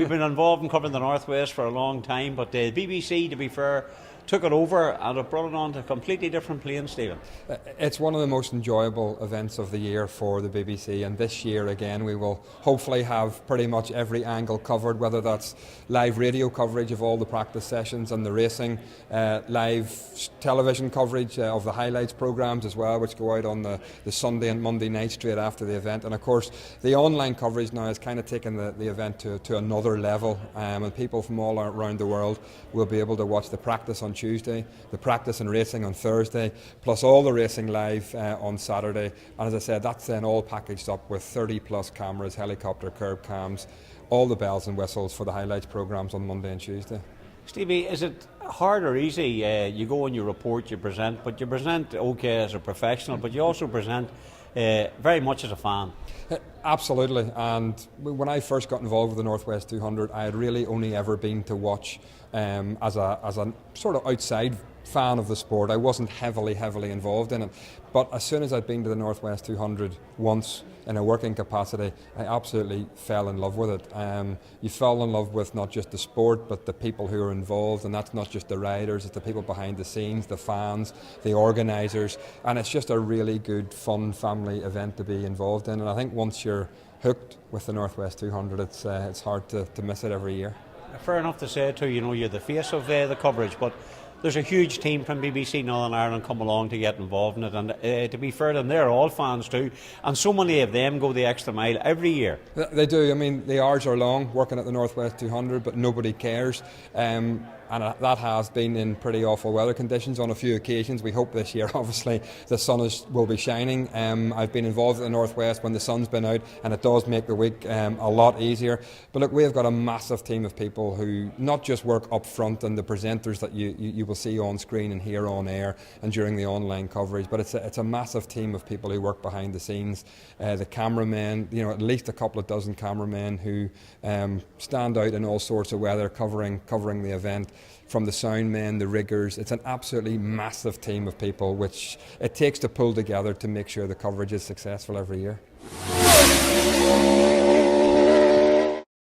you've been involved in covering the Northwest for a long time, but the BBC, to be fair, took it over and have brought it on to a completely different plane, Stephen. It's one of the most enjoyable events of the year for the BBC, and this year again we will hopefully have pretty much every angle covered, whether that's live radio coverage of all the practice sessions and the racing, live television coverage of the highlights programmes as well, which go out on the Sunday and Monday night straight after the event, and of course the online coverage now has kind of taken the event to another level, and people from all around the world will be able to watch the practice on Tuesday, the practice and racing on Thursday, plus all the racing live on Saturday. And as I said, that's then all packaged up with 30 plus cameras, helicopter curb cams, all the bells and whistles for the highlights programmes on Monday and Tuesday. Stevie, is it hard or easy? You go and you report, you present, but you present okay as a professional, but you also present very much as a fan. Absolutely, and when I first got involved with the Northwest 200, I had really only ever been to watch as a sort of outside fan of the sport. I wasn't heavily involved in it, but as soon as I'd been to the Northwest 200 once in a working capacity, I absolutely fell in love with it. You fell in love with not just the sport, but the people who are involved, and that's not just the riders, it's the people behind the scenes, the fans, the organisers, and it's just a really good, fun family event to be involved in. And I think once you're hooked with the Northwest 200, it's hard to miss it every year. Fair enough to say too, you're the face of the coverage, but there's a huge team from BBC Northern Ireland come along to get involved in it, and to be fair to them, they're all fans too, and so many of them go the extra mile every year. They do. I mean, the hours are long working at the Northwest 200, but nobody cares. And that has been in pretty awful weather conditions on a few occasions. We hope this year, obviously, the sun will be shining. I've been involved at the Northwest when the sun's been out, and it does make the week a lot easier. But look, we've got a massive team of people who not just work up front and the presenters that you will see on screen and hear on air and during the online coverage, but it's a massive team of people who work behind the scenes. The cameramen, at least a couple of dozen cameramen who stand out in all sorts of weather covering the event. From the sound men, the riggers, it's an absolutely massive team of people which it takes to pull together to make sure the coverage is successful every year.